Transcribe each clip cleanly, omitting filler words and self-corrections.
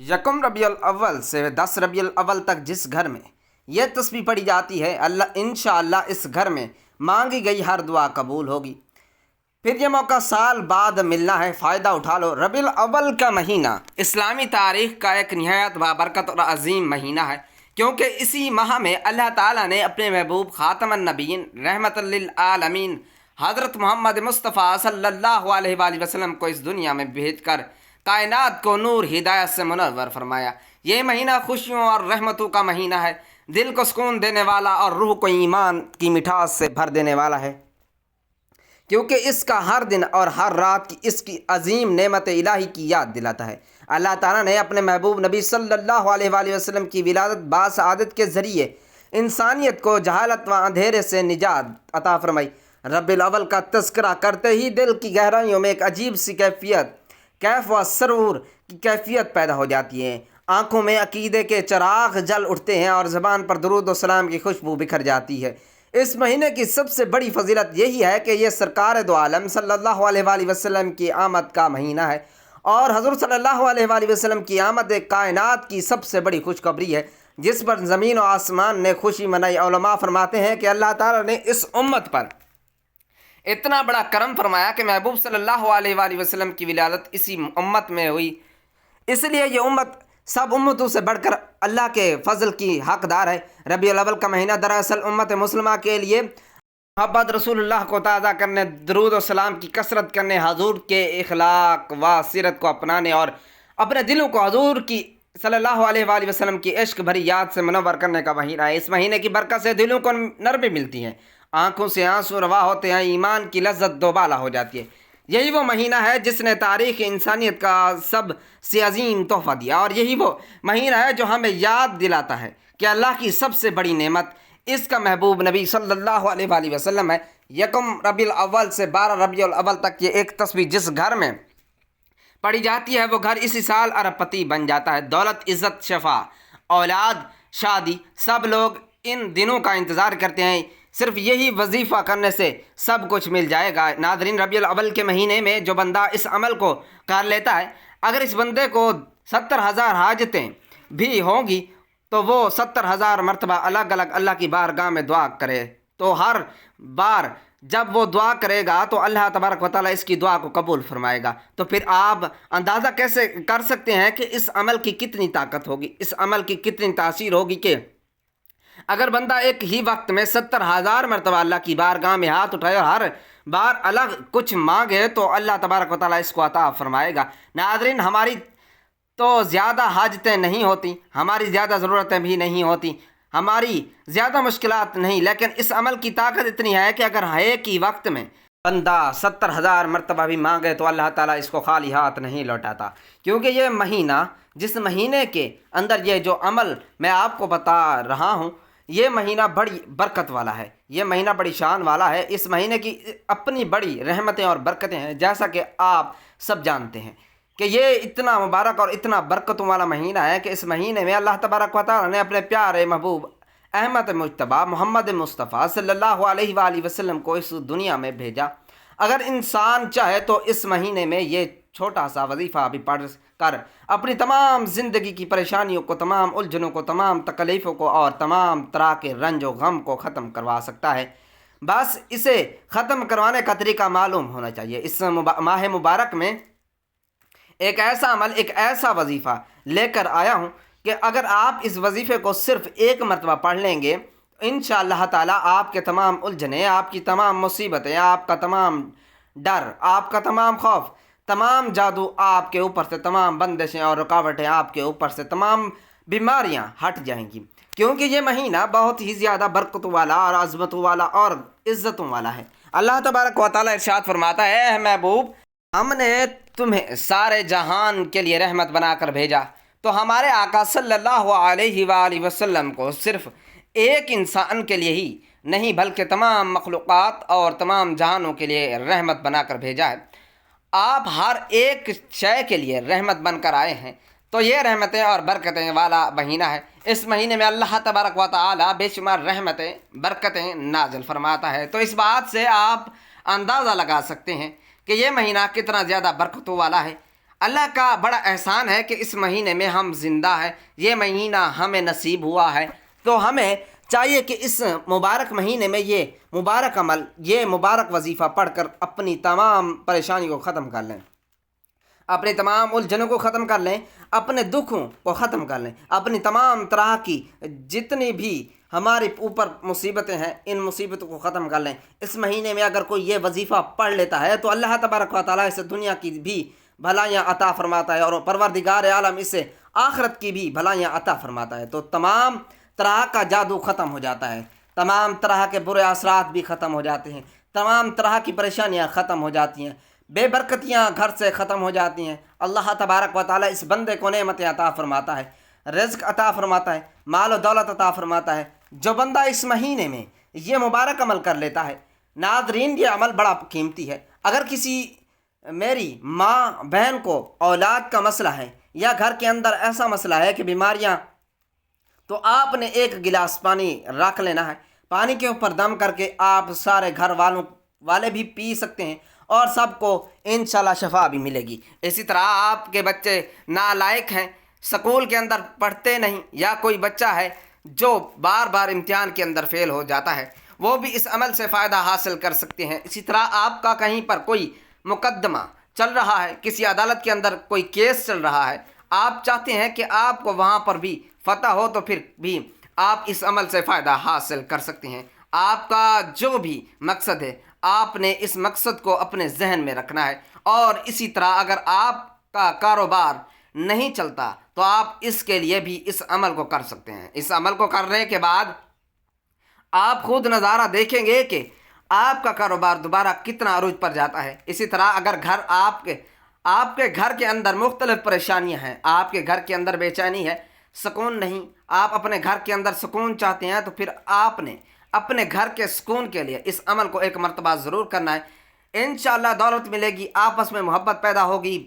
یکم ربیع الاول سے 10 ربیع الاول تک جس گھر میں یہ تسبیح پڑھی جاتی ہے اللہ انشاءاللہ اس گھر میں مانگی گئی ہر دعا قبول ہوگی۔ پھر یہ موقع سال بعد ملنا ہے، فائدہ اٹھا لو۔ ربیع الاول کا مہینہ اسلامی تاریخ کا ایک نہایت بابرکت اور عظیم مہینہ ہے، کیونکہ اسی ماہ میں اللہ تعالیٰ نے اپنے محبوب خاتم النبیین رحمت للعالمین حضرت محمد مصطفیٰ صلی اللہ علیہ وآلہ وسلم کو اس دنیا میں بھیج کر کائنات کو نور ہدایت سے منور فرمایا۔ یہ مہینہ خوشیوں اور رحمتوں کا مہینہ ہے، دل کو سکون دینے والا اور روح کو ایمان کی مٹھاس سے بھر دینے والا ہے، کیونکہ اس کا ہر دن اور ہر رات کی اس کی عظیم نعمت الہی کی یاد دلاتا ہے۔ اللہ تعالیٰ نے اپنے محبوب نبی صلی اللہ علیہ وآلہ وسلم کی ولادت باسعادت کے ذریعے انسانیت کو جہالت و اندھیرے سے نجات عطا فرمائی۔ ربیع الاول کا تذکرہ کرتے ہی دل کی گہرائیوں میں ایک عجیب سی کیف و سرور کی کیفیت پیدا ہو جاتی ہے، آنکھوں میں عقیدے کے چراغ جل اٹھتے ہیں اور زبان پر درود و سلام کی خوشبو بکھر جاتی ہے۔ اس مہینے کی سب سے بڑی فضیلت یہی ہے کہ یہ سرکار دو عالم صلی اللہ علیہ وآلہ وسلم کی آمد کا مہینہ ہے، اور حضور صلی اللہ علیہ وآلہ وسلم کی آمد کائنات کی سب سے بڑی خوشخبری ہے جس پر زمین و آسمان نے خوشی منائی۔ علماء فرماتے ہیں کہ اللہ تعالیٰ نے اس امت پر اتنا بڑا کرم فرمایا کہ محبوب صلی اللہ علیہ وآلہ وسلم کی ولادت اسی امت میں ہوئی، اس لیے یہ امت سب امتوں سے بڑھ کر اللہ کے فضل کی حقدار ہے۔ ربیع الاول کا مہینہ دراصل امت مسلمہ کے لیے محبت رسول اللہ کو تازہ کرنے، درود و سلام کی کثرت کرنے، حضور کے اخلاق و سیرت کو اپنانے اور اپنے دلوں کو حضور کی صلی اللہ علیہ وآلہ وسلم کی عشق بھری یاد سے منور کرنے کا مہینہ ہے۔ اس مہینے کی برکت سے دلوں کو نرمی ملتی ہے، آنکھوں سے آنسو روا ہوتے ہیں، ایمان کی لذت دوبالا ہو جاتی ہے۔ یہی وہ مہینہ ہے جس نے تاریخ انسانیت کا سب سے عظیم تحفہ دیا، اور یہی وہ مہینہ ہے جو ہمیں یاد دلاتا ہے کہ اللہ کی سب سے بڑی نعمت اس کا محبوب نبی صلی اللہ علیہ وآلہ وسلم ہے۔ یکم ربیع الاول سے 12 ربیع الاول تک یہ ایک تسبیح جس گھر میں پڑھی جاتی ہے وہ گھر اسی سال ارب پتی بن جاتا ہے۔ دولت، عزت، شفا، اولاد، شادی، سب لوگ ان دنوں کا انتظار کرتے ہیں، صرف یہی وظیفہ کرنے سے سب کچھ مل جائے گا۔ ناظرین، ربیع الاول کے مہینے میں جو بندہ اس عمل کو کر لیتا ہے، اگر اس بندے کو 70,000 حاجتیں بھی ہوں گی تو وہ 70,000 مرتبہ الگ الگ اللہ کی بارگاہ میں دعا کرے، تو ہر بار جب وہ دعا کرے گا تو اللہ تبارک و تعالیٰ اس کی دعا کو قبول فرمائے گا۔ تو پھر آپ اندازہ کیسے کر سکتے ہیں کہ اس عمل کی کتنی طاقت ہوگی، اس عمل کی کتنی تاثیر ہوگی کہ اگر بندہ ایک ہی وقت میں 70,000 مرتبہ اللہ کی بارگاہ میں ہاتھ اٹھائے اور ہر بار الگ کچھ مانگے تو اللہ تبارک و تعالیٰ اس کو عطا فرمائے گا۔ ناظرین، ہماری تو زیادہ حاجتیں نہیں ہوتی، ہماری زیادہ ضرورتیں بھی نہیں ہوتی، ہماری زیادہ مشکلات نہیں، لیکن اس عمل کی طاقت اتنی ہے کہ اگر ایک ہی وقت میں بندہ 70,000 مرتبہ بھی مانگے تو اللہ تعالیٰ اس کو خالی ہاتھ نہیں لوٹاتا، کیونکہ یہ مہینہ، جس مہینے کے اندر یہ جو عمل میں آپ کو بتا رہا ہوں، یہ مہینہ بڑی برکت والا ہے، یہ مہینہ بڑی شان والا ہے۔ اس مہینے کی اپنی بڑی رحمتیں اور برکتیں ہیں، جیسا کہ آپ سب جانتے ہیں کہ یہ اتنا مبارک اور اتنا برکتوں والا مہینہ ہے کہ اس مہینے میں اللہ تبارک و تعالیٰ نے اپنے پیارے محبوب احمد مجتبیٰ محمد مصطفیٰ صلی اللہ علیہ وآلہ وسلم کو اس دنیا میں بھیجا۔ اگر انسان چاہے تو اس مہینے میں یہ چھوٹا سا وظیفہ بھی پڑھ کر اپنی تمام زندگی کی پریشانیوں کو، تمام الجھنوں کو، تمام تکلیفوں کو اور تمام طرح کے رنج و غم کو ختم کروا سکتا ہے۔ بس اسے ختم کروانے کا طریقہ معلوم ہونا چاہیے۔ اس ماہ مبارک میں ایک ایسا عمل، ایک ایسا وظیفہ لے کر آیا ہوں کہ اگر آپ اس وظیفے کو صرف ایک مرتبہ پڑھ لیں گے، انشاءاللہ تعالیٰ آپ کے تمام الجھنیں، آپ کی تمام مصیبتیں، آپ کا تمام ڈر، آپ کا تمام خوف، تمام جادو آپ کے اوپر سے، تمام بندشیں اور رکاوٹیں آپ کے اوپر سے، تمام بیماریاں ہٹ جائیں گی، کیونکہ یہ مہینہ بہت ہی زیادہ برکتوں والا اور عظمتوں والا اور عزتوں والا ہے۔ اللہ تبارک و تعالیٰ ارشاد فرماتا ہے، اے محبوب، ہم نے تمہیں سارے جہان کے لیے رحمت بنا کر بھیجا، تو ہمارے آقا صلی اللہ علیہ وآلہ وسلم کو صرف ایک انسان کے لیے ہی نہیں بلکہ تمام مخلوقات اور تمام جہانوں کے لیے رحمت بنا کر بھیجا ہے۔ آپ ہر ایک شے کے لیے رحمت بن کر آئے ہیں، تو یہ رحمتیں اور برکتیں والا مہینہ ہے۔ اس مہینے میں اللہ تبارک و تعالیٰ بے شمار رحمتیں، برکتیں نازل فرماتا ہے، تو اس بات سے آپ اندازہ لگا سکتے ہیں کہ یہ مہینہ کتنا زیادہ برکتوں والا ہے۔ اللہ کا بڑا احسان ہے کہ اس مہینے میں ہم زندہ ہیں، یہ مہینہ ہمیں نصیب ہوا ہے، تو ہمیں چاہیے کہ اس مبارک مہینے میں یہ مبارک عمل، یہ مبارک وظیفہ پڑھ کر اپنی تمام پریشانیوں کو ختم کر لیں، اپنے تمام الجھنوں کو ختم کر لیں، اپنے دکھوں کو ختم کر لیں، اپنی تمام طرح کی جتنی بھی ہمارے اوپر مصیبتیں ہیں ان مصیبتوں کو ختم کر لیں۔ اس مہینے میں اگر کوئی یہ وظیفہ پڑھ لیتا ہے تو اللہ تبارک و تعالیٰ اسے دنیا کی بھی بھلائیاں عطا فرماتا ہے، اور پروردگار عالم اسے آخرت کی بھی بھلائیاں عطا فرماتا ہے، تو تمام طرح کا جادو ختم ہو جاتا ہے، تمام طرح کے برے اثرات بھی ختم ہو جاتے ہیں، تمام طرح کی پریشانیاں ختم ہو جاتی ہیں، بے برکتیاں گھر سے ختم ہو جاتی ہیں۔ اللہ تبارک و تعالیٰ اس بندے کو نعمتیں عطا فرماتا ہے، رزق عطا فرماتا ہے، مال و دولت عطا فرماتا ہے۔ جو بندہ اس مہینے میں یہ مبارک عمل کر لیتا ہے، ناظرین یہ عمل بڑا قیمتی ہے۔ اگر کسی میری ماں بہن کو اولاد کا مسئلہ ہے یا گھر کے اندر ایسا مسئلہ ہے کہ بیماریاں، تو آپ نے ایک گلاس پانی رکھ لینا ہے، پانی کے اوپر دم کر کے آپ سارے گھر والے بھی پی سکتے ہیں اور سب کو انشاءاللہ شفا بھی ملے گی۔ اسی طرح آپ کے بچے نالائق ہیں، سکول کے اندر پڑھتے نہیں، یا کوئی بچہ ہے جو بار بار امتحان کے اندر فیل ہو جاتا ہے، وہ بھی اس عمل سے فائدہ حاصل کر سکتے ہیں۔ اسی طرح آپ کا کہیں پر کوئی مقدمہ چل رہا ہے، کسی عدالت کے اندر کوئی کیس چل رہا ہے، آپ چاہتے ہیں کہ آپ کو وہاں پر بھی فتح ہو، تو پھر بھی آپ اس عمل سے فائدہ حاصل کر سکتے ہیں۔ آپ کا جو بھی مقصد ہے آپ نے اس مقصد کو اپنے ذہن میں رکھنا ہے، اور اسی طرح اگر آپ کا کاروبار نہیں چلتا تو آپ اس کے لیے بھی اس عمل کو کر سکتے ہیں۔ اس عمل کو کرنے کے بعد آپ خود نظارہ دیکھیں گے کہ آپ کا کاروبار دوبارہ کتنا عروج پر جاتا ہے۔ اسی طرح اگر گھر آپ کے گھر کے اندر مختلف پریشانیاں ہیں، آپ کے گھر کے اندر بے چینی ہے، سکون نہیں، آپ اپنے گھر کے اندر سکون چاہتے ہیں، تو پھر آپ نے اپنے گھر کے سکون کے لیے اس عمل کو ایک مرتبہ ضرور کرنا ہے۔ انشاءاللہ دولت ملے گی، آپس میں محبت پیدا ہوگی،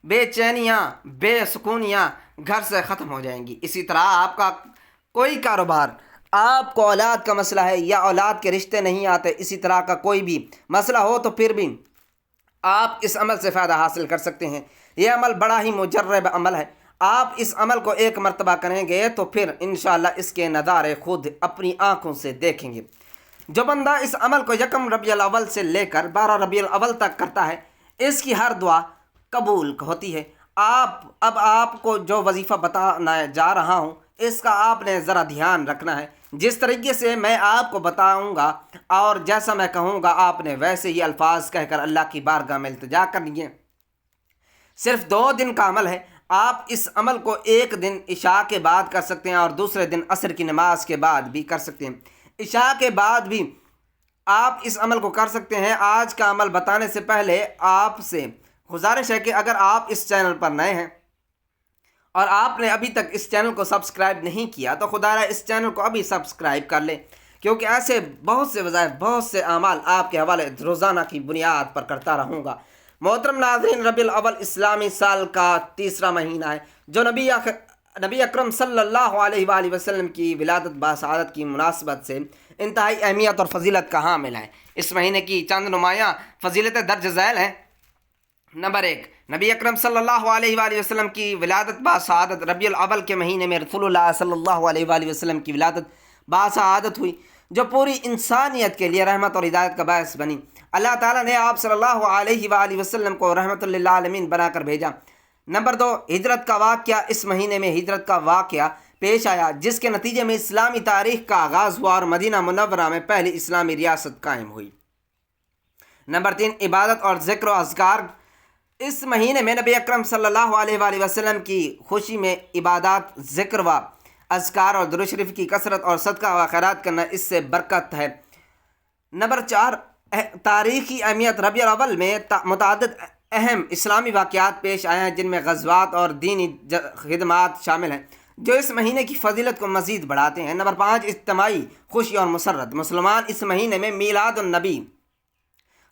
بے چینیاں بے سکونیاں گھر سے ختم ہو جائیں گی۔ اسی طرح آپ کا کوئی کاروبار، آپ کو اولاد کا مسئلہ ہے یا اولاد کے رشتے نہیں آتے، اسی طرح کا کوئی بھی مسئلہ ہو، تو پھر بھی آپ اس عمل سے فائدہ حاصل کر سکتے ہیں۔ یہ عمل بڑا ہی مجرب عمل ہے، آپ اس عمل کو ایک مرتبہ کریں گے تو پھر انشاءاللہ اس کے نظارے خود اپنی آنکھوں سے دیکھیں گے۔ جو بندہ اس عمل کو یکم ربیع الاول سے لے کر 12 ربیع الاول تک کرتا ہے، اس کی ہر دعا قبول ہوتی ہے۔ اب آپ کو جو وظیفہ بتانا جا رہا ہوں، اس کا آپ نے ذرا دھیان رکھنا ہے۔ جس طریقے سے میں آپ کو بتاؤں گا اور جیسا میں کہوں گا، آپ نے ویسے ہی الفاظ کہہ کر اللہ کی بارگاہ میں التجا کرنی ہے۔ صرف 2 دن کا عمل ہے، آپ اس عمل کو ایک دن عشاء کے بعد کر سکتے ہیں اور دوسرے دن عصر کی نماز کے بعد بھی کر سکتے ہیں۔ عشاء کے بعد بھی آپ اس عمل کو کر سکتے ہیں۔ آج کا عمل بتانے سے پہلے آپ سے گزارش ہے کہ اگر آپ اس چینل پر نئے ہیں اور آپ نے ابھی تک اس چینل کو سبسکرائب نہیں کیا، تو خدایا اس چینل کو ابھی سبسکرائب کر لیں، کیونکہ ایسے بہت سے وظائف، بہت سے اعمال آپ کے حوالے روزانہ کی بنیاد پر کرتا رہوں گا۔ محترم ناظرین، ربیع الاول اسلامی سال کا تیسرا مہینہ ہے، جو نبی اکرم صلی اللہ علیہ وآلہ وسلم کی ولادت باسعادت کی مناسبت سے انتہائی اہمیت اور فضیلت کا حامل ہے۔ اس مہینے کی چند نمایاں فضیلتیں درج ذیل ہیں۔ نمبر 1، نبی اکرم صلی اللہ علیہ وآلہ وسلم کی ولادت باسعادت۔ ربیع الاول کے مہینے میں رسول اللہ صلی اللہ علیہ وآلہ وسلم کی ولادت باسعادت ہوئی، جو پوری انسانیت کے لیے رحمت اور ہدایت کا باعث بنی۔ اللہ تعالیٰ نے آپ صلی اللہ علیہ وآلہ وسلم کو رحمت للعالمین بنا کر بھیجا۔ نمبر 2، ہجرت کا واقعہ۔ اس مہینے میں ہجرت کا واقعہ پیش آیا، جس کے نتیجے میں اسلامی تاریخ کا آغاز ہوا اور مدینہ منورہ میں پہلی اسلامی ریاست قائم ہوئی۔ نمبر 3، عبادت اور ذکر و اذکار۔ اس مہینے میں نبی اکرم صلی اللہ علیہ وآلہ وسلم کی خوشی میں عبادات، ذکر و اذکار اور درود شریف کی کثرت اور صدقہ و خیرات کرنا، اس سے برکت ہے۔ نمبر 4، تاریخی اہمیت۔ ربیع الاول میں متعدد اہم اسلامی واقعات پیش آئے ہیں، جن میں غزوات اور دینی خدمات شامل ہیں، جو اس مہینے کی فضیلت کو مزید بڑھاتے ہیں۔ نمبر 5، اجتماعی خوشی اور مسرت۔ مسلمان اس مہینے میں میلاد النبی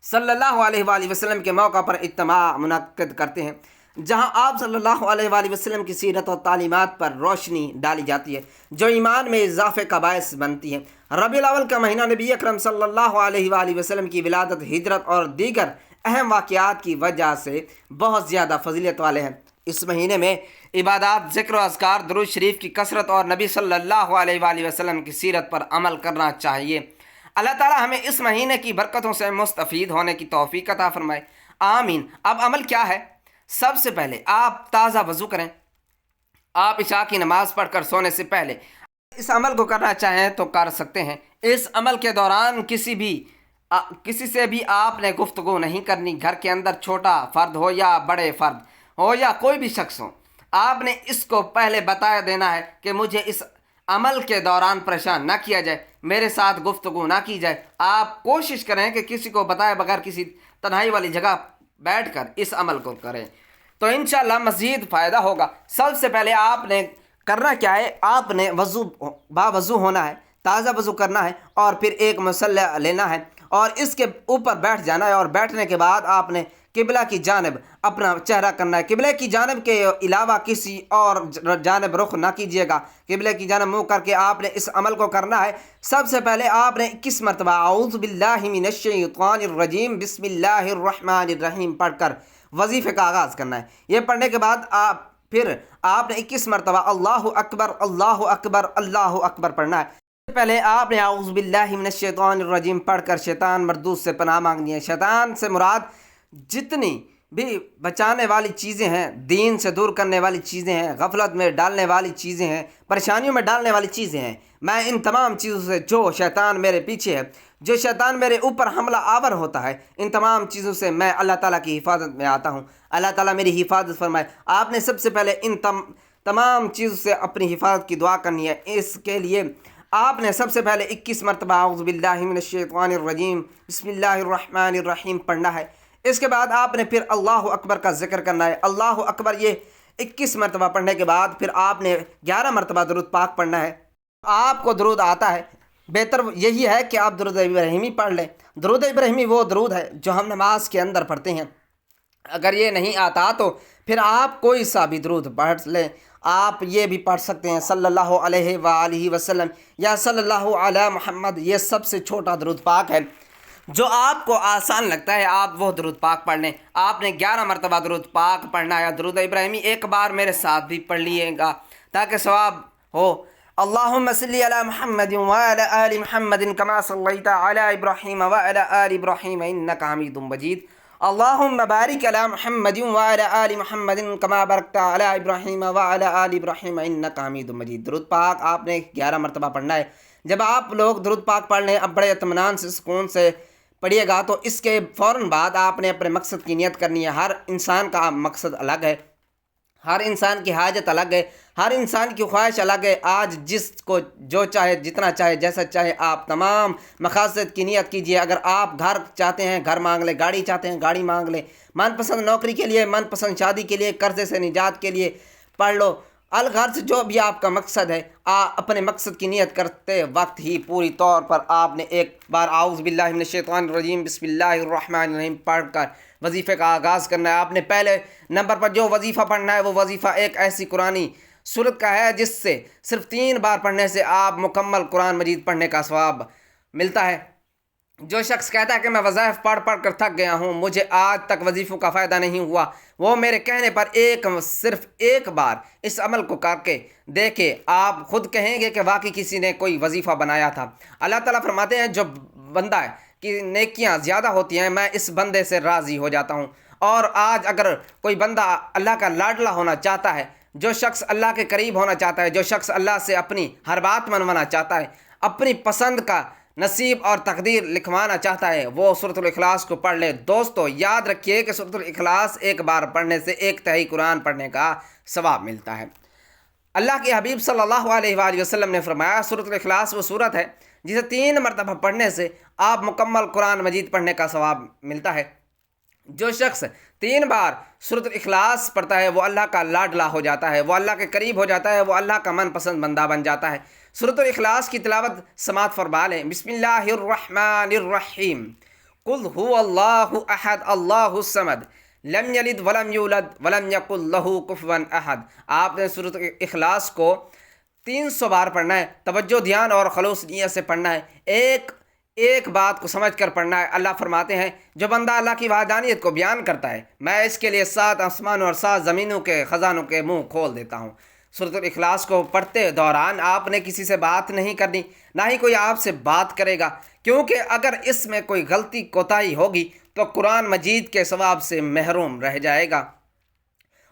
صلی اللہ علیہ وآلہ وسلم کے موقع پر اجتماع منعقد کرتے ہیں، جہاں آپ صلی اللہ علیہ وآلہ وسلم کی سیرت و تعلیمات پر روشنی ڈالی جاتی ہے، جو ایمان میں اضافے کا باعث بنتی ہے۔ ربیع الاول کا مہینہ نبی اکرم صلی اللہ علیہ وآلہ وسلم کی ولادت، ہجرت اور دیگر اہم واقعات کی وجہ سے بہت زیادہ فضیلت والے ہیں۔ اس مہینے میں عبادات، ذکر و اذکار، درود شریف کی کثرت اور نبی صلی اللہ علیہ وآلہ وسلم کی سیرت پر عمل کرنا چاہیے۔ اللہ تعالی ہمیں اس مہینے کی برکتوں سے مستفید ہونے کی توفیق عطا فرمائے، آمین۔ اب عمل کیا ہے؟ سب سے پہلے آپ تازہ وضو کریں۔ آپ عشاء کی نماز پڑھ کر سونے سے پہلے اس عمل کو کرنا چاہیں تو کر سکتے ہیں۔ اس عمل کے دوران کسی سے بھی آپ نے گفتگو نہیں کرنی۔ گھر کے اندر چھوٹا فرد ہو یا بڑے فرد ہو یا کوئی بھی شخص ہو، آپ نے اس کو پہلے بتا دینا ہے کہ مجھے اس عمل کے دوران پریشان نہ کیا جائے، میرے ساتھ گفتگو نہ کی جائے۔ آپ کوشش کریں کہ کسی کو بتائے بغیر کسی تنہائی والی جگہ بیٹھ کر اس عمل کو کریں، تو انشاءاللہ مزید فائدہ ہوگا۔ سب سے پہلے آپ نے کرنا کیا ہے؟ آپ نے باوضو ہونا ہے، تازہ وضو کرنا ہے، اور پھر ایک مصلی لینا ہے اور اس کے اوپر بیٹھ جانا ہے، اور بیٹھنے کے بعد آپ نے قبلہ کی جانب اپنا چہرہ کرنا ہے۔ قبلے کی جانب کے علاوہ کسی اور جانب رخ نہ کیجیے گا، قبلے کی جانب منہ کر کے آپ نے اس عمل کو کرنا ہے۔ سب سے پہلے آپ نے 21 مرتبہ اعوذ باللہ من الشیطان الرجیم بسم اللہ الرحمن الرحیم پڑھ کر وظیفے کا آغاز کرنا ہے۔ یہ پڑھنے کے بعد پھر آپ نے 21 مرتبہ اللہ اکبر اللہ اکبر اللہ اکبر پڑھنا ہے۔ پہلے آپ نے اعوذ باللہ من الشیطان الرجیم پڑھ کر شیطان مردود سے پناہ مانگنی ہے۔ شیطان سے مراد جتنی بھی بچانے والی چیزیں ہیں، دین سے دور کرنے والی چیزیں ہیں، غفلت میں ڈالنے والی چیزیں ہیں، پریشانیوں میں ڈالنے والی چیزیں ہیں، میں ان تمام چیزوں سے، جو شیطان میرے پیچھے ہے، جو شیطان میرے اوپر حملہ آور ہوتا ہے، ان تمام چیزوں سے میں اللہ تعالیٰ کی حفاظت میں آتا ہوں۔ اللہ تعالیٰ میری حفاظت فرمائے۔ آپ نے سب سے پہلے ان تمام چیزوں سے اپنی حفاظت کی دعا کرنی ہے۔ اس کے لیے آپ نے سب سے پہلے 21 مرتبہ اعوذ باللہ من الشیطان الرجیم بسم اللہ الرحمن الرحیم پڑھنا ہے۔ اس کے بعد آپ نے پھر اللہ اکبر کا ذکر کرنا ہے۔ اللہ اکبر یہ 21 مرتبہ پڑھنے کے بعد پھر آپ نے 11 مرتبہ درود پاک پڑھنا ہے۔ آپ کو درود آتا ہے، بہتر یہی ہے کہ آپ درود ابراہیمی پڑھ لیں۔ درود ابراہیمی وہ درود ہے جو ہم نماز کے اندر پڑھتے ہیں۔ اگر یہ نہیں آتا تو پھر آپ کوئی سا بھی درود پڑھ لیں۔ آپ یہ بھی پڑھ سکتے ہیں صلی اللہ علیہ وآلہ وسلم یا صلی اللہ علی محمد، یہ سب سے چھوٹا درود پاک ہے۔ جو آپ کو آسان لگتا ہے آپ وہ درود پاک پڑھ لیں۔ آپ نے 11 مرتبہ درود پاک پڑھنا ہے۔ درود ابراہیمی ایک بار میرے ساتھ بھی پڑھ لیے گا تاکہ ثواب ہو۔ اللہم صلی علی محمد وعلی آل محمد کما صلیت علی ابراہیم وعلی آل ابراہیم انک حمید مجید۔ اللہم بارک علی محمد وعلی آل محمد کما بارکت علی ابراہیم وعلی آل ابراہیم انک حمید مجید۔ درود پاک آپ نے 11 مرتبہ پڑھنا ہے۔ جب آپ لوگ درود پاک پڑھ لیں، اب بڑے اطمینان سے سکون سے پڑھیے گا، تو اس کے فوراً بعد آپ نے اپنے مقصد کی نیت کرنی ہے۔ ہر انسان کا مقصد الگ ہے، ہر انسان کی حاجت الگ ہے، ہر انسان کی خواہش الگ ہے۔ آج جس کو جو چاہے، جتنا چاہے، جیسا چاہے، آپ تمام مقاصد کی نیت کیجیے۔ اگر آپ گھر چاہتے ہیں گھر مانگ لیں، گاڑی چاہتے ہیں گاڑی مانگ لیں، من پسند نوکری کے لیے، من پسند شادی کے لیے، قرضے سے نجات کے لیے پڑھ لو۔ الغرض جو بھی آپ کا مقصد ہے، اپنے مقصد کی نیت کرتے وقت ہی پوری طور پر آپ نے ایک بار اعوذ باللہ من الشیطان الرجیم بسم اللہ الرحمن الرحیم پڑھ کر وظیفے کا آغاز کرنا ہے۔ آپ نے پہلے نمبر پر جو وظیفہ پڑھنا ہے وہ وظیفہ ایک ایسی قرآنی صورت کا ہے جس سے صرف 3 بار پڑھنے سے آپ مکمل قرآن مجید پڑھنے کا ثواب ملتا ہے۔ جو شخص کہتا ہے کہ میں وظائف پڑھ پڑھ کر تھک گیا ہوں، مجھے آج تک وظیفوں کا فائدہ نہیں ہوا، وہ میرے کہنے پر صرف ایک بار اس عمل کو کر کے دیکھے، آپ خود کہیں گے کہ واقعی کسی نے کوئی وظیفہ بنایا تھا۔ اللہ تعالیٰ فرماتے ہیں جو بندہ ہے کہ نیکیاں زیادہ ہوتی ہیں، میں اس بندے سے راضی ہو جاتا ہوں۔ اور آج اگر کوئی بندہ اللہ کا لاڈلا ہونا چاہتا ہے، جو شخص اللہ کے قریب ہونا چاہتا ہے، جو شخص اللہ سے اپنی ہر بات منوانا چاہتا ہے، اپنی پسند کا نصیب اور تقدیر لکھوانا چاہتا ہے، وہ سورۃ الاخلاص کو پڑھ لے۔ دوستو یاد رکھیے کہ سورۃ الاخلاص ایک بار پڑھنے سے 1/3 قرآن پڑھنے کا ثواب ملتا ہے۔ اللہ کے حبیب صلی اللہ علیہ وآلہ وسلم نے فرمایا سورۃ الاخلاص وہ سورت ہے جسے 3 مرتبہ پڑھنے سے آپ مکمل قرآن مجید پڑھنے کا ثواب ملتا ہے۔ جو شخص 3 بار سورۃ الاخلاص پڑھتا ہے وہ اللہ کا لاڈلا ہو جاتا ہے، وہ اللہ کے قریب ہو جاتا ہے، وہ اللہ کا من پسند بندہ بن جاتا ہے۔ سورۃ الاخلاص کی تلاوت سماعت فرما لیں۔ بسم اللہ الرحمن الرحیم قل هو اللہ احد اللہ الصمد لم یلد ولم یولد ولم یکن لہ کفوا احد۔ آپ نے سورۃ الاخلاص کو 300 بار پڑھنا ہے۔ توجہ، دھیان اور خلوص نیت سے پڑھنا ہے۔ ایک بات کو سمجھ کر پڑھنا ہے۔ اللہ فرماتے ہیں جو بندہ اللہ کی وحدانیت کو بیان کرتا ہے میں اس کے لیے 7 آسمانوں اور 7 زمینوں کے خزانوں کے منہ کھول دیتا ہوں۔ سورۃ الاخلاص کو پڑھتے دوران آپ نے کسی سے بات نہیں کرنی، نہ ہی کوئی آپ سے بات کرے گا، کیونکہ اگر اس میں کوئی غلطی کوتاہی ہوگی تو قرآن مجید کے ثواب سے محروم رہ جائے گا۔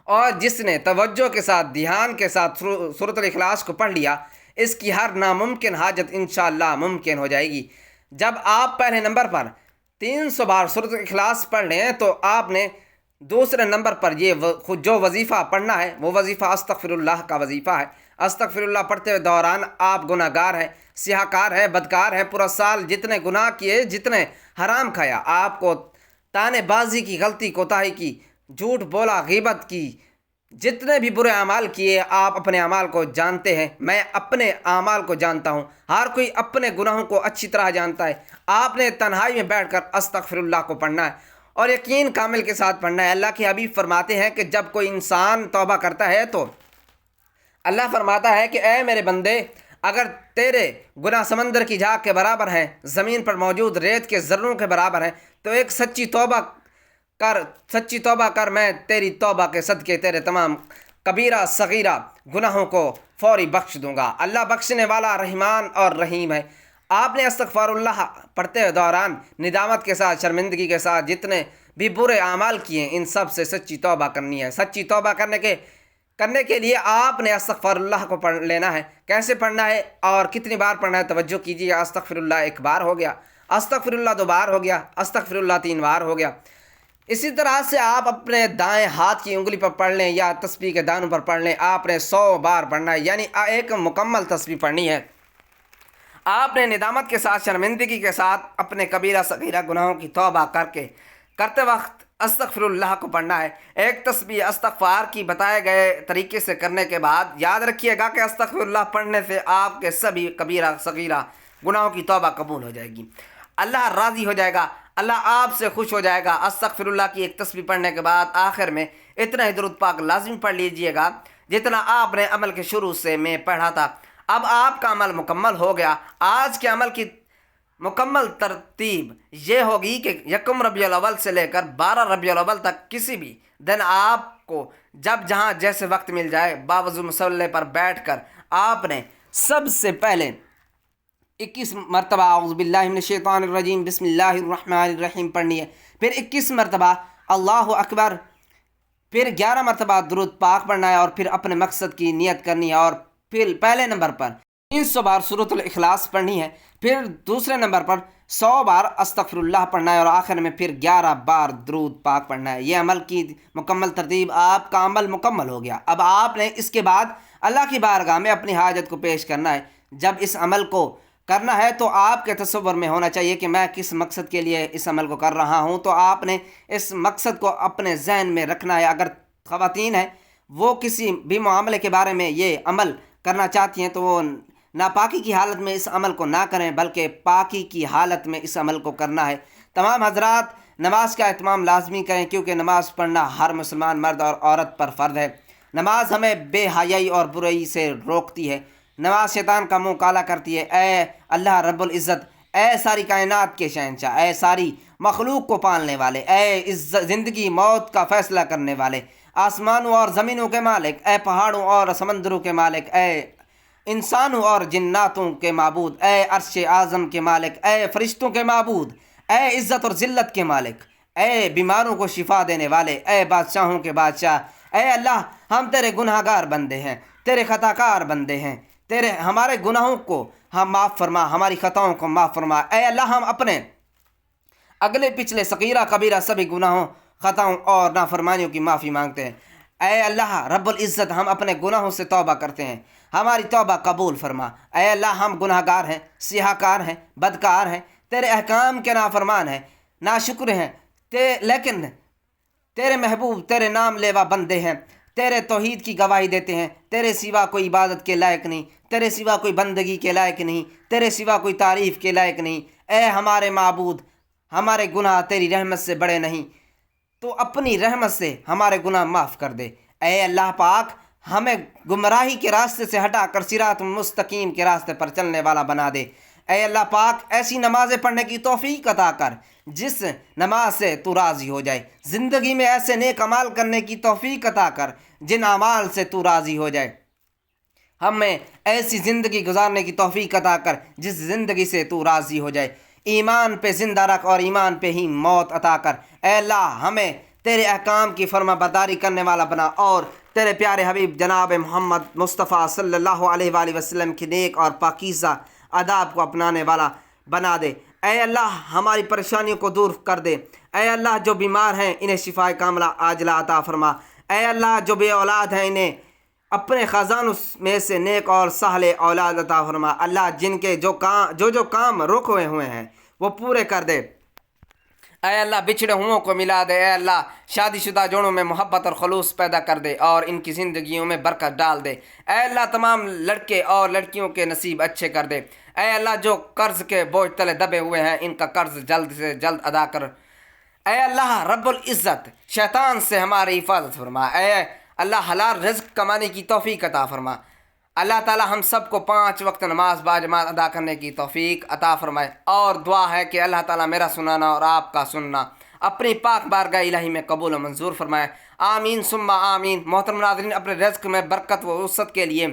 اور جس نے توجہ کے ساتھ دھیان کے ساتھ سورۃ الاخلاص کو پڑھ لیا اس کی ہر ناممکن حاجت انشاءاللہ ممکن ہو جائے گی۔ جب آپ پہلے نمبر پر 300 بار سورۃ الاخلاص پڑھ لیں تو آپ نے دوسرے نمبر پر جو وظیفہ پڑھنا ہے وہ وظیفہ استغفر اللہ کا وظیفہ ہے۔ استغفر اللہ پڑھتے ہوئے دوران آپ گناہ گار ہیں، سیاہ کار ہے، بدکار ہے، پورا سال جتنے گناہ کیے، جتنے حرام کھایا، آپ کو تانے بازی کی، غلطی کوتاہی کی، جھوٹ بولا، غیبت کی، جتنے بھی برے اعمال کیے، آپ اپنے اعمال کو جانتے ہیں، میں اپنے اعمال کو جانتا ہوں، ہر کوئی اپنے گناہوں کو اچھی طرح جانتا ہے۔ آپ نے تنہائی میں بیٹھ کر استغفر اللہ کو پڑھنا ہے اور یقین کامل کے ساتھ پڑھنا ہے۔ اللہ کے حبیب فرماتے ہیں کہ جب کوئی انسان توبہ کرتا ہے تو اللہ فرماتا ہے کہ اے میرے بندے، اگر تیرے گناہ سمندر کی جھاگ کے برابر ہیں، زمین پر موجود ریت کے ذروں کے برابر ہیں، تو ایک سچی توبہ کر میں تیری توبہ کے صدقے تیرے تمام کبیرہ صغیرہ گناہوں کو فوری بخش دوں گا۔ اللہ بخشنے والا رحمان اور رحیم ہے۔ آپ نے استغفار اللہ پڑھتے دوران ندامت کے ساتھ، شرمندگی کے ساتھ جتنے بھی برے اعمال کیے ان سب سے سچی توبہ کرنی ہے۔ سچی توبہ کرنے کے لیے آپ نے استغفار اللہ کو پڑھ لینا ہے۔ کیسے پڑھنا ہے اور کتنی بار پڑھنا ہے توجہ کیجیے۔ استغفر اللہ 1 بار ہو گیا، استغفر اللہ 2 بار ہو گیا، استغفر اللہ 3 بار ہو گیا۔ اسی طرح سے آپ اپنے دائیں ہاتھ کی انگلی پر پڑھ لیں یا تسبیح کے دانوں پر پڑھ لیں، آپ نے 100 بار پڑھنا ہے، یعنی ایک مکمل تسبیح پڑھنی ہے۔ آپ نے ندامت کے ساتھ، شرمندگی کے ساتھ اپنے کبیرہ صغیرہ گناہوں کی توبہ کرتے وقت استغفر اللہ کو پڑھنا ہے۔ ایک تسبیح استغفار کی بتائے گئے طریقے سے کرنے کے بعد یاد رکھیے گا کہ استغفر اللہ پڑھنے سے آپ کے سبھی کبیرہ صغیرہ گناہوں کی توبہ قبول ہو جائے گی، اللہ راضی ہو جائے گا، اللہ آپ سے خوش ہو جائے گا۔ استغفر اللہ کی ایک تسبیح پڑھنے کے بعد آخر میں اتنا ہی درود پاک لازمی پڑھ لیجئے گا جتنا آپ نے عمل کے شروع سے میں پڑھا تھا۔ اب آپ کا عمل مکمل ہو گیا۔ آج کے عمل کی مکمل ترتیب یہ ہوگی کہ 1 ربیع الاول سے لے کر 12 ربیع الاول تک کسی بھی دن آپ کو جب جہاں جیسے وقت مل جائے باوضو مصلی پر بیٹھ کر آپ نے سب سے پہلے 21 مرتبہ اعوذ باللہ من الشیطان الرجیم بسم اللہ الرحمن الرحیم پڑھنی ہے، پھر 21 مرتبہ اللہ اکبر، پھر 11 مرتبہ درود پاک پڑھنا ہے اور پھر اپنے مقصد کی نیت کرنی ہے، اور پھر پہلے نمبر پر 300 بار سورۃ الاخلاص پڑھنی ہے، پھر دوسرے نمبر پر 100 بار استغفر اللہ پڑھنا ہے اور آخر میں پھر 11 بار درود پاک پڑھنا ہے۔ یہ عمل کی مکمل ترتیب، آپ کا عمل مکمل ہو گیا۔ اب آپ نے اس کے بعد اللہ کی بارگاہ میں اپنی حاجت کو پیش کرنا ہے۔ جب اس عمل کو کرنا ہے تو آپ کے تصور میں ہونا چاہیے کہ میں کس مقصد کے لیے اس عمل کو کر رہا ہوں، تو آپ نے اس مقصد کو اپنے ذہن میں رکھنا ہے۔ اگر خواتین ہیں وہ کسی بھی معاملے کے بارے میں یہ عمل کرنا چاہتی ہیں تو وہ ناپاکی کی حالت میں اس عمل کو نہ کریں بلکہ پاکی کی حالت میں اس عمل کو کرنا ہے۔ تمام حضرات نماز کا اہتمام لازمی کریں کیونکہ نماز پڑھنا ہر مسلمان مرد اور عورت پر فرض ہے۔ نماز ہمیں بے حیائی اور برائی سے روکتی ہے، نماز شیطان کا منہ کالا کرتی ہے۔ اے اللہ رب العزت، اے ساری کائنات کے شہنشاہ، اے ساری مخلوق کو پالنے والے، اے زندگی موت کا فیصلہ کرنے والے، آسمانوں اور زمینوں کے مالک، اے پہاڑوں اور سمندروں کے مالک، اے انسانوں اور جناتوں کے معبود، اے عرش اعظم کے مالک، اے فرشتوں کے معبود، اے عزت اور ذلت کے مالک، اے بیماروں کو شفا دینے والے، اے بادشاہوں کے بادشاہ، اے اللہ ہم تیرے گناہ گار بندے ہیں، تیرے خطا کار بندے ہیں، ہمارے گناہوں کو ہم معاف فرما، ہماری خطاؤں کو معاف فرما۔ اے اللہ ہم اپنے اگلے پچھلے صغیرہ کبیرہ سبھی گناہوں، خطاؤں اور نافرمانیوں کی معافی مانگتے ہیں۔ اے اللہ رب العزت ہم اپنے گناہوں سے توبہ کرتے ہیں، ہماری توبہ قبول فرما۔ اے اللہ ہم گناہ گار ہیں، سیاہ کار ہیں، بدکار ہیں، تیرے احکام کے نافرمان ہیں، ناشکر ہیں، لیکن تیرے محبوب، تیرے نام لیوا بندے ہیں، تیرے توحید کی گواہی دیتے ہیں۔ تیرے سوا کوئی عبادت کے لائق نہیں، تیرے سوا کوئی بندگی کے لائق نہیں، تیرے سوا کوئی تعریف کے لائق نہیں۔ اے ہمارے معبود، ہمارے گناہ تیری رحمت سے بڑے نہیں، تو اپنی رحمت سے ہمارے گناہ معاف کر دے۔ اے اللہ پاک ہمیں گمراہی کے راستے سے ہٹا کر صراط مستقیم کے راستے پر چلنے والا بنا دے۔ اے اللہ پاک ایسی نمازیں پڑھنے کی توفیق عطا کر جس نماز سے تو راضی ہو جائے، زندگی میں ایسے نیک اعمال کرنے کی توفیق عطا کر جن اعمال سے تو راضی ہو جائے، ہمیں ایسی زندگی گزارنے کی توفیق عطا کر جس زندگی سے تو راضی ہو جائے، ایمان پہ زندہ رکھ اور ایمان پہ ہی موت عطا کر۔ اے اللہ ہمیں تیرے احکام کی فرما برداری کرنے والا بنا اور تیرے پیارے حبیب جناب محمد مصطفیٰ صلی اللہ علیہ وآلہ وسلم کی نیک اور پاکیزہ آداب کو اپنانے والا بنا دے۔ اے اللہ ہماری پریشانیوں کو دور کر دے۔ اے اللہ جو بیمار ہیں انہیں شفائے کاملہ عاجلہ عطا فرما۔ اے اللہ جو بے اولاد ہیں انہیں اپنے خزانوں میں سے نیک اور صالح اولاد عطا فرما۔ اللہ جن کے جو کام رکے ہوئے ہیں وہ پورے کر دے۔ اے اللہ بچھڑے ہوئوں کو ملا دے۔ اے اللہ شادی شدہ جوڑوں میں محبت اور خلوص پیدا کر دے اور ان کی زندگیوں میں برکت ڈال دے۔ اے اللہ تمام لڑکے اور لڑکیوں کے نصیب اچھے کر دے۔ اے اللہ جو قرض کے بوجھ تلے دبے ہوئے ہیں ان کا قرض جلد سے جلد ادا کر۔ اے اللہ رب العزت شیطان سے ہماری حفاظت فرما۔ اے اللہ حلال رزق کمانے کی توفیق عطا فرما۔ اللہ تعالی ہم سب کو 5 وقت نماز باجماعت ادا کرنے کی توفیق عطا فرمائے، اور دعا ہے کہ اللہ تعالی میرا سنانا اور آپ کا سننا اپنی پاک بارگاہ الہی میں قبول و منظور فرمائے۔ آمین ثم آمین۔ محترم ناظرین، اپنے رزق میں برکت و وسعت کے لیے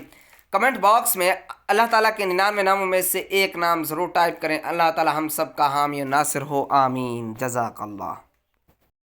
کمنٹ باکس میں اللہ تعالیٰ کے 99 ناموں میں سے ایک نام ضرور ٹائپ کریں۔ اللہ تعالیٰ ہم سب کا حامی و ناصر ہو، آمین۔ جزاک اللہ۔